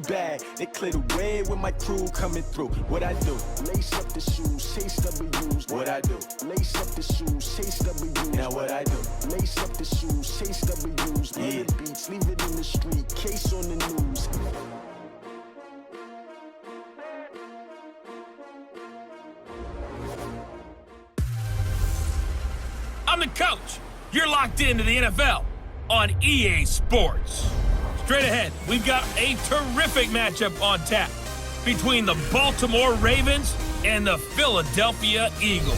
bag. They clear the way when my crew coming through. What I do? Lace up the shoes, chase W's. What I do? Lace up the shoes, chase W's. Now what I do? Lace up the shoes, chase W's. Yeah. The beats, leave it in the street, case on the news. I'm the coach. You're locked into the NFL on EA Sports. Straight ahead, we've got a terrific matchup on tap between the Baltimore Ravens and the Philadelphia Eagles.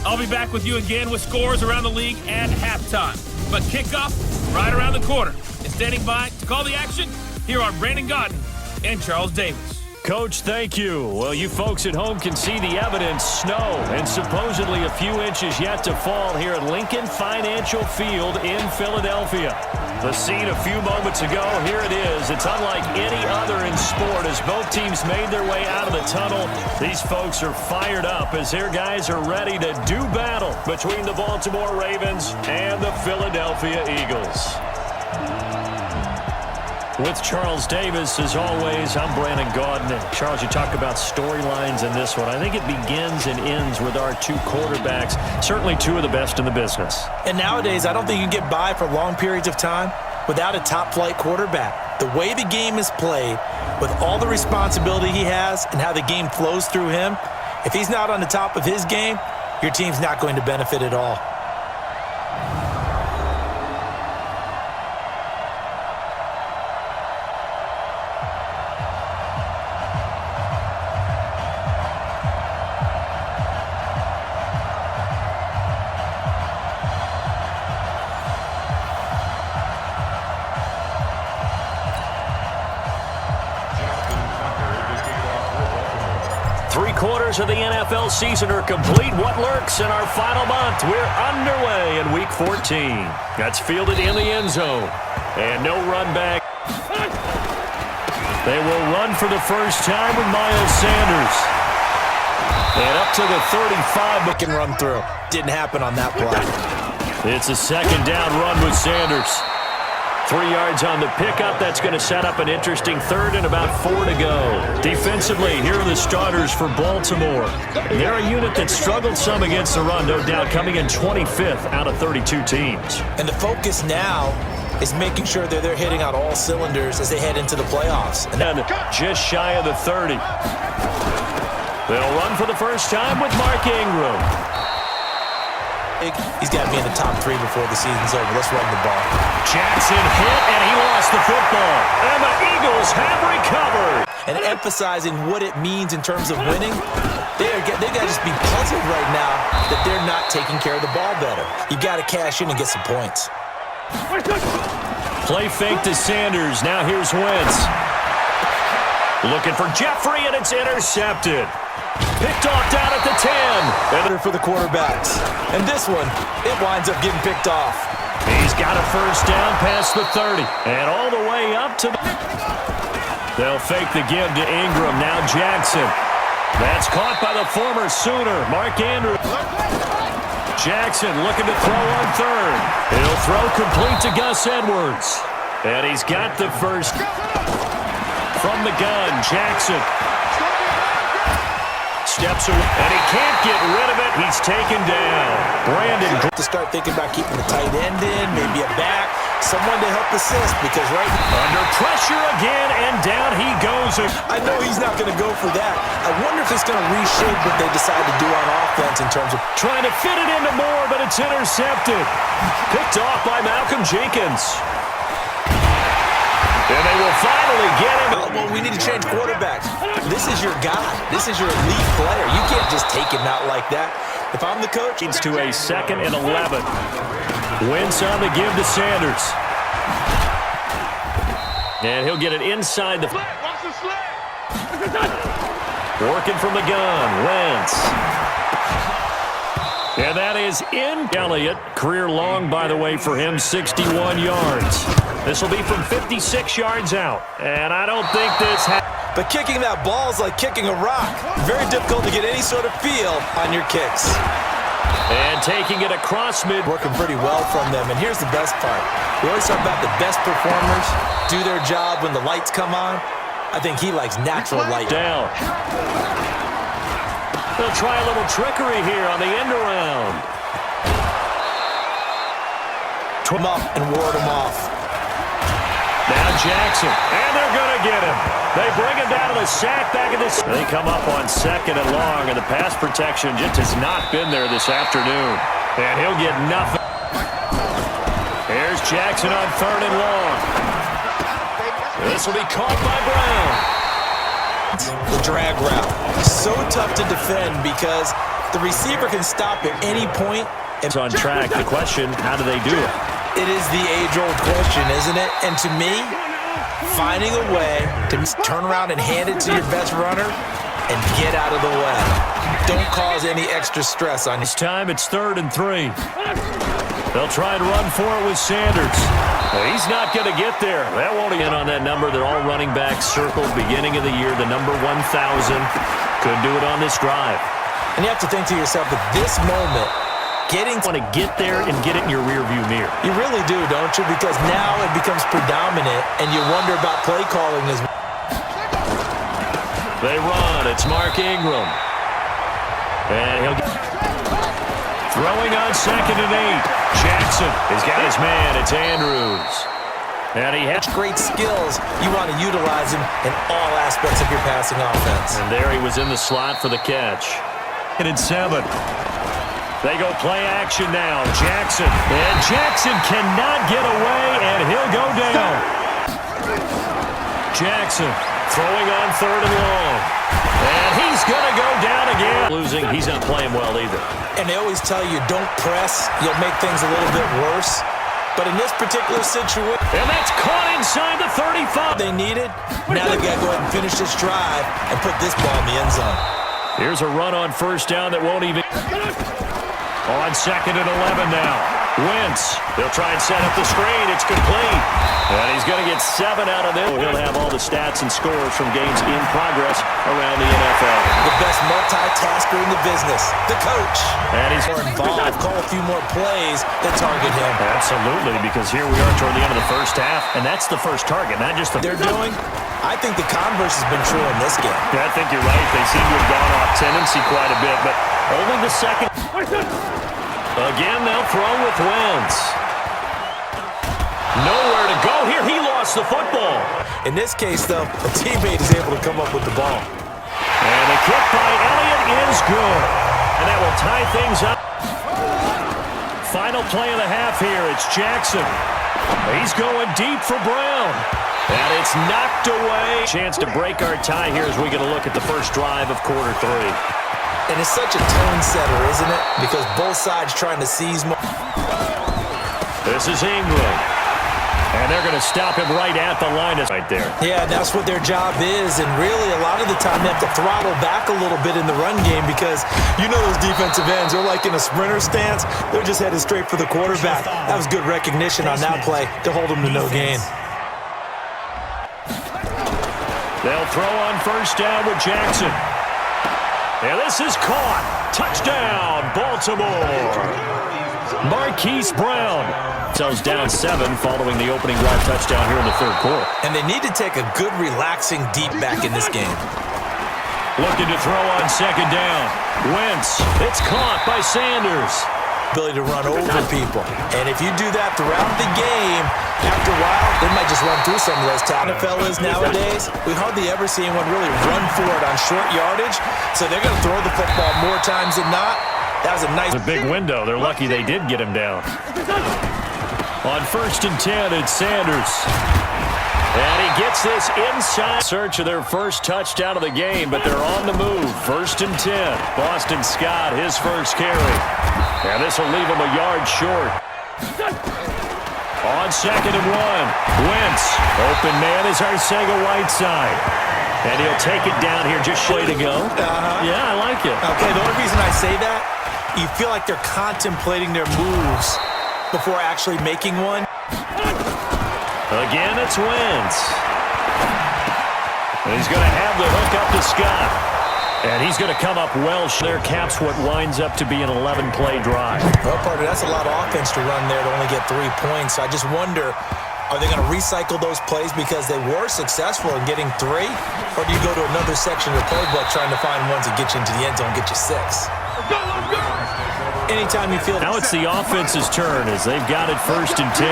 I'll be back with you again with scores around the league at halftime. But kickoff right around the corner. And standing by to call the action, here are Brandon Gaudin and Charles Davis. Coach, thank you. Well, you folks at home can see the evidence. Snow and supposedly a few inches yet to fall here at Lincoln Financial Field in Philadelphia. The scene a few moments ago, here it is. It's unlike any other in sport as both teams made their way out of the tunnel. These folks are fired up as their guys are ready to do battle between the Baltimore Ravens and the Philadelphia Eagles. With Charles Davis, as always, I'm Brandon Gaudin. And Charles, you talk about storylines in this one. I think it begins and ends with our two quarterbacks, certainly two of the best in the business. And nowadays, I don't think you can get by for long periods of time without a top-flight quarterback. The way the game is played, with all the responsibility he has and how the game flows through him, if he's not on the top of his game, your team's not going to benefit at all. Of the NFL season are complete. What lurks in our final month? We're underway in Week 14. That's fielded in the end zone. And no run back. They will run for the first time with Miles Sanders. And up to the 35. But can run through. Didn't happen on that play. It's a second down run with Sanders. 3 yards on the pickup. That's going to set up an interesting third and about 4 to go. Defensively, here are the starters for Baltimore. They're a unit that struggled some against the run, no doubt, coming in 25th out of 32 teams. And the focus now is making sure that they're hitting on all cylinders as they head into the playoffs. And then just shy of the 30. They'll run for the first time with Mark Ingram. He's got to be in the top 3 before the season's over. Let's run the ball. Jackson hit, and he lost the football. And the Eagles have recovered. And emphasizing what it means in terms of winning, they got to just be puzzled right now that they're not taking care of the ball better. You got to cash in and get some points. Play fake to Sanders. Now here's Wentz. Looking for Jeffrey, and it's intercepted. Picked off down at the 10. Better for the quarterbacks. And this one, it winds up getting picked off. He's got a first down past the 30. And all the way up to the... They'll fake the give to Ingram. Now Jackson. That's caught by the former Sooner, Mark Andrews. Jackson looking to throw on third. He'll throw complete to Gus Edwards. And he's got the first from the gun. Jackson. Steps away, and he can't get rid of it. He's taken down. Brandon. To start thinking about keeping the tight end in, maybe a back, someone to help assist, because right under pressure again, and down he goes. I know he's not going to go for that. I wonder if it's going to reshape what they decide to do on offense in terms of trying to fit it into Moore, but it's intercepted. Picked off by Malcolm Jenkins. And they will finally get him. Well, we need to change quarterbacks. This is your guy. This is your elite player. You can't just take him out like that. If I'm the coach, it's to a 2nd and 11. Wentz on the give to Sanders. And he'll get it inside the... Working from the gun, Wentz. And that is in. Elliott, career long, by the way, for him, 61 yards. This will be from 56 yards out. And I don't think this... But kicking that ball is like kicking a rock. Very difficult to get any sort of feel on your kicks. And taking it across mid. Working pretty well from them. And here's the best part. We always talk about the best performers do their job when the lights come on. I think he likes natural light. Down. They'll try a little trickery here on the end around. Him up and ward him off. Now Jackson, and they're going to get him. They bring him down to the sack back in this. They come up on 2nd and long, and the pass protection just has not been there this afternoon. And he'll get nothing. Here's Jackson on 3rd and long. This will be caught by Brown. The drag route. So tough to defend because the receiver can stop at any point. It's on track. The question, how do they do it? It is the age-old question, isn't it? And to me, finding a way to turn around and hand it to your best runner and get out of the way. Don't cause any extra stress on you. This time it's 3rd and 3. They'll try and run for it with Sanders. Well, he's not going to get there. That won't get on that number that all running backs circled beginning of the year, the number 1,000. Could do it on this drive. And you have to think to yourself, at this moment, want to get there and get it in your rearview mirror. You really do, don't you? Because now it becomes predominant, and you wonder about play calling as well. They run. It's Mark Ingram. And he'll get... Throwing on 2nd and 8. Jackson has got his man. It's Andrews. And he has great skills. You want to utilize him in all aspects of your passing offense. And there he was in the slot for the catch. And it's 7. They go play action now. Jackson. And Jackson cannot get away, and he'll go down. Jackson throwing on 3rd and long. And he's going to go down again. Losing, he's not playing well either. And they always tell you, don't press. You'll make things a little bit worse. But in this particular situation... And that's caught inside the 35. They need it. Now they've got to go ahead and finish this drive and put this ball in the end zone. Here's a run on 1st down that won't even... On 2nd and 11 now. Wentz. They'll try and set up the screen. It's complete. And he's going to get 7 out of this. He'll have all the stats and scores from games in progress around the NFL. The best multitasker in the business. The coach. And he's more involved. Call a few more plays that target him. Absolutely, because here we are toward the end of the first half, and that's the first target, not just the... They're doing... I think the converse has been true in this game. Yeah, I think you're right. They seem to have gone off tendency quite a bit, but only the second... Again, they'll throw with Wentz. Nowhere to go here. He lost the football. In this case, though, a teammate is able to come up with the ball. And the kick by Elliott is good. And that will tie things up. Final play of the half here. It's Jackson. He's going deep for Brown. And it's knocked away. Chance to break our tie here as we get a look at the first drive of quarter 3. And it's such a tone setter, isn't it? Because both sides trying to seize more. This is Ingram. And they're going to stop him right at the line right there. Yeah, that's what their job is. And really, a lot of the time, they have to throttle back a little bit in the run game because you know those defensive ends, they're like in a sprinter stance. They're just headed straight for the quarterback. That was good recognition on that play to hold him to no gain. They'll throw on 1st down with Jackson. And this is caught. Touchdown, Baltimore. Marquise Brown. Sells down 7 following the opening drive touchdown here in the 3rd quarter. And they need to take a good, relaxing deep back in this game. Looking to throw on 2nd down. Wentz. It's caught by Sanders. Ability to run over people. And if you do that throughout the game, after a while, they might just run through some of those NFL is nowadays. We hardly ever see anyone really run for it on short yardage. So they're going to throw the football more times than not. That was a nice... A big window. They're lucky they did get him down. On 1st and 10, it's Sanders. And he gets this inside. Search of their first touchdown of the game, but they're on the move. 1st and 10. Boston Scott, his first carry. And this will leave him a yard short. On 2nd and 1, Wentz. Open man is Arcega-Whiteside. And he'll take it down here just way to go. Yeah, I like it. Okay, the only reason I say that, you feel like they're contemplating their moves before actually making one. Again, it's Wentz. And he's going to have the hook up to Scott. And he's going to come up well. There caps what winds up to be an 11-play drive. Well, partner, that's a lot of offense to run there to only get 3 points. So I just wonder, are they going to recycle those plays because they were successful in getting 3? Or do you go to another section of the playbook trying to find ones that get you into the end zone and get you 6? Anytime you feel... Now it's the offense's turn as they've got it 1st and 10.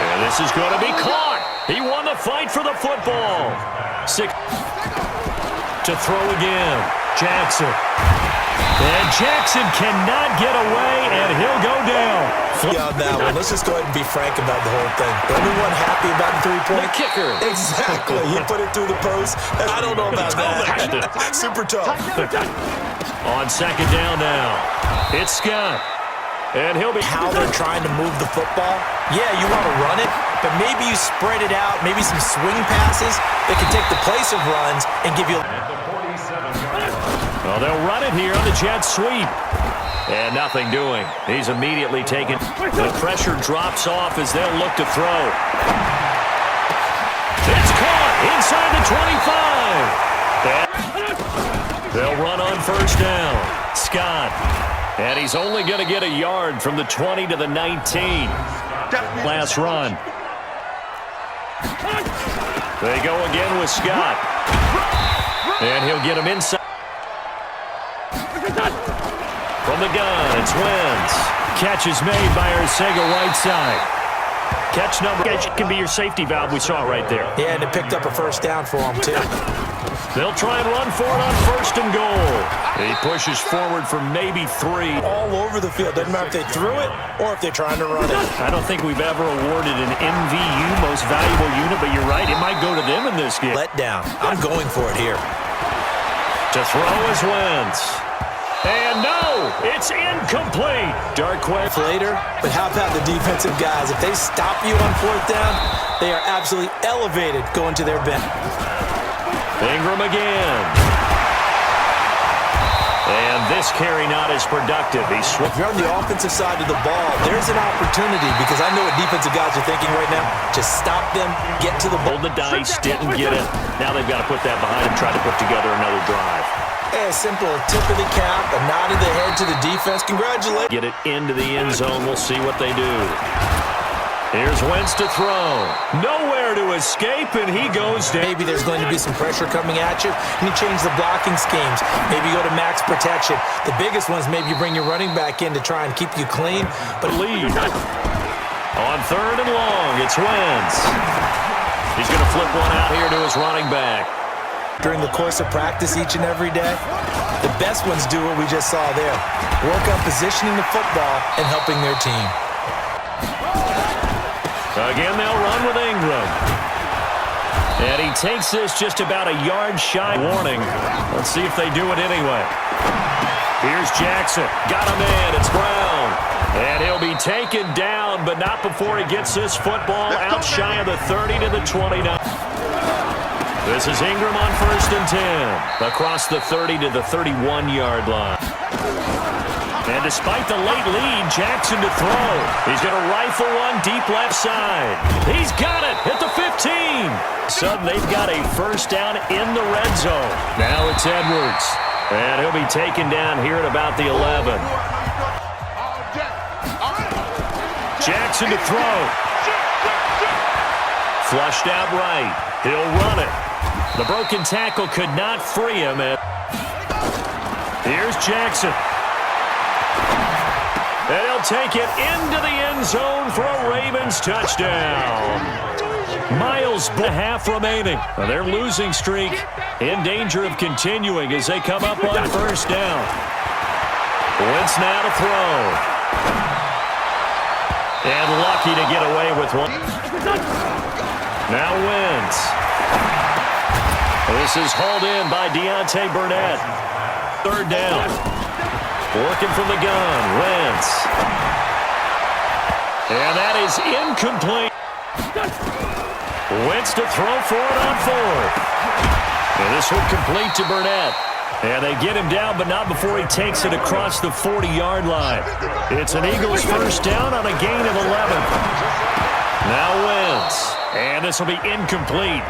And this is going to be caught. He won the fight for the football. 6 to throw again. Jackson. And Jackson cannot get away, and he'll go down. Yeah, on that one. Let's just go ahead and be frank about the whole thing. The only one happy about the 3-point? The kicker. Exactly. He put it through the post. I don't know about that. Super tough. On 2nd down now. It's Scott. And he'll be... How they're trying to move the football. Yeah, you want to run it, but maybe you spread it out, maybe some swing passes that can take the place of runs and give you... Well, they'll run it here on the jet sweep. And nothing doing. He's immediately taken. The pressure drops off as they'll look to throw. It's caught inside the 25. And they'll run on 1st down. Scott. And he's only going to get a yard from the 20 to the 19. Last run. They go again with Scott. And he'll get him inside. From the gun, it's Wentz. Catch is made by Arcega-Whiteside. Catch number can be your safety valve. We saw it right there. Yeah, and it picked up a 1st down for him, too. They'll try and run for it on 1st and goal. He pushes forward for maybe 3. All over the field. Doesn't matter if they threw it or if they're trying to run it. I don't think we've ever awarded an MVU, most valuable unit, but you're right. It might go to them in this game. Let down. I'm going for it here. To throw is Wentz. And no, it's incomplete. Dark West later, but how about the defensive guys? If they stop you on 4th down, they are absolutely elevated going to their bench. Ingram again. And this carry not as productive. If you're on the offensive side of the ball, there's an opportunity because I know what defensive guys are thinking right now. Just stop them, get to the ball. Hold the dice, didn't get it. Now they've got to put that behind them, try to put together another drive. A simple tip of the cap, a nod of the head to the defense. Congratulations. Get it into the end zone. We'll see what they do. Here's Wentz to throw. Nowhere to escape, and he goes down. Maybe there's going to be some pressure coming at you, and you change the blocking schemes. Maybe you go to max protection. The biggest one is maybe you bring your running back in to try and keep you clean. But lead. On 3rd and long, it's Wentz. He's going to flip one out here to his running back. During the course of practice each and every day, the best ones do what we just saw there. Work on positioning the football and helping their team. Again, they'll run with Ingram. And he takes this just about a yard shy. Warning. Let's see if they do it anyway. Here's Jackson. Got him in. It's Brown. And he'll be taken down, but not before he gets this football out shy of the 30 to the 29. This is Ingram on 1st and 10. Across the 30 to the 31-yard line. And despite the late lead, Jackson to throw. He's going to rifle one deep left side. He's got it at the 15. Suddenly, they've got a 1st down in the red zone. Now it's Edwards. And he'll be taken down here at about the 11. Jackson to throw. Flushed out right. He'll run it. The broken tackle could not free him. Here's Jackson. And he'll take it into the end zone for a Ravens touchdown. Miles, half remaining. Their losing streak in danger of continuing as they come up on 1st down. Wentz now to throw. And lucky to get away with one. Now Wentz. This is hauled in by Deontay Burnett. 3rd down. Working from the gun, Wentz. And that is incomplete. Wentz to throw for it on 4th. And this will complete to Burnett. And they get him down, but not before he takes it across the 40-yard line. It's an Eagles 1st down on a gain of 11. Now Wentz. And this will be incomplete.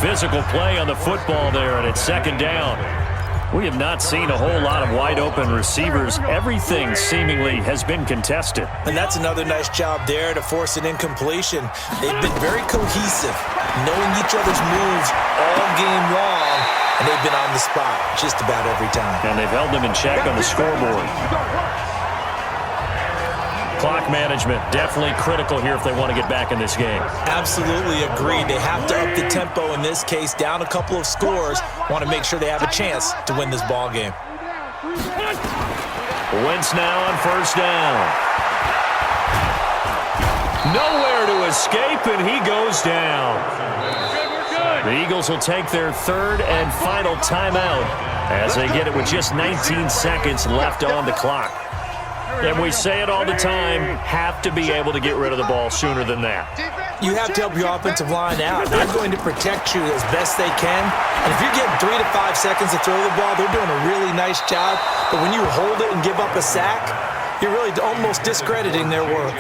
Physical play on the football there, and it's second down. We have not seen a whole lot of wide-open receivers. Everything seemingly has been contested. And that's another nice job there to force an incompletion. They've been very cohesive, knowing each other's moves all game long, and they've been on the spot just about every time. And they've held them in check on the scoreboard. Clock management, definitely critical here if they want to get back in this game. Absolutely agreed. They have to up the tempo in this case, down a couple of scores. Want to make sure they have a chance to win this ball game. Wentz now on first down. Nowhere to escape, and he goes down. The Eagles will take their third and final timeout as they get it with just 19 seconds left on the clock. And we say it all the time, have to be able to get rid of the ball sooner than that. You have to help your offensive line out. They're going to protect you as best they can. And if you're getting 3 to 5 seconds to throw the ball, they're doing a really nice job. But when you hold it and give up a sack, you're really almost discrediting their work.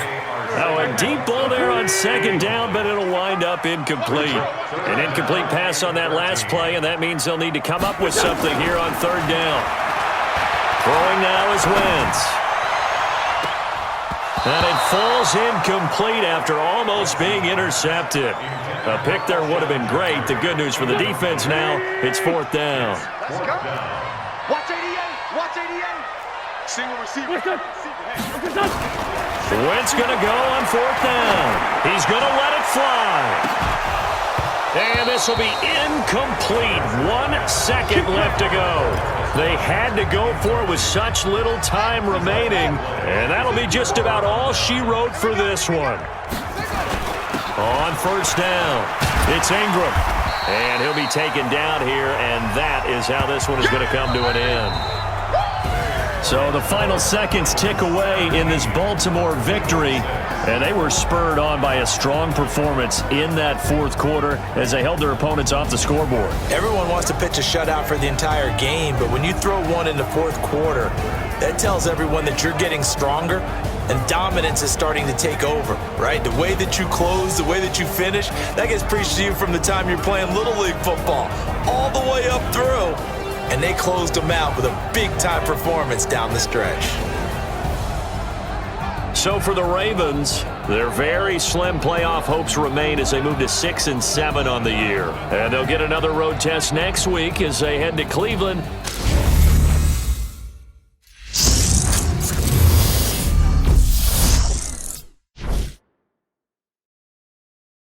Now a deep ball there on second down, but it'll wind up incomplete. An incomplete pass on that last play, and that means they'll need to come up with something here on third down. Throwing now is Wentz. And it falls incomplete after almost being intercepted. A pick there would have been great. The good news for the defense now, it's fourth down. Let's go. Watch 88. Watch 88. Single receiver. Wentz going to go on fourth down. He's going to let it fly. And this will be incomplete. 1 second left to go. They had to go for it with such little time remaining. And that'll be just about all she wrote for this one. On first down, it's Ingram. And he'll be taken down here, and that is how this one is going to come to an end. So the final seconds tick away in this Baltimore victory, and they were spurred on by a strong performance in that fourth quarter as they held their opponents off the scoreboard. Everyone wants to pitch a shutout for the entire game, but when you throw one in the fourth quarter, that tells everyone that you're getting stronger and dominance is starting to take over, right? The way that you close, the way that you finish, that gets preached to you from the time you're playing Little League football all the way up through. And they closed them out with a big-time performance down the stretch. So for the Ravens, their very slim playoff hopes remain as they move to 6-7 on the year. And they'll get another road test next week as they head to Cleveland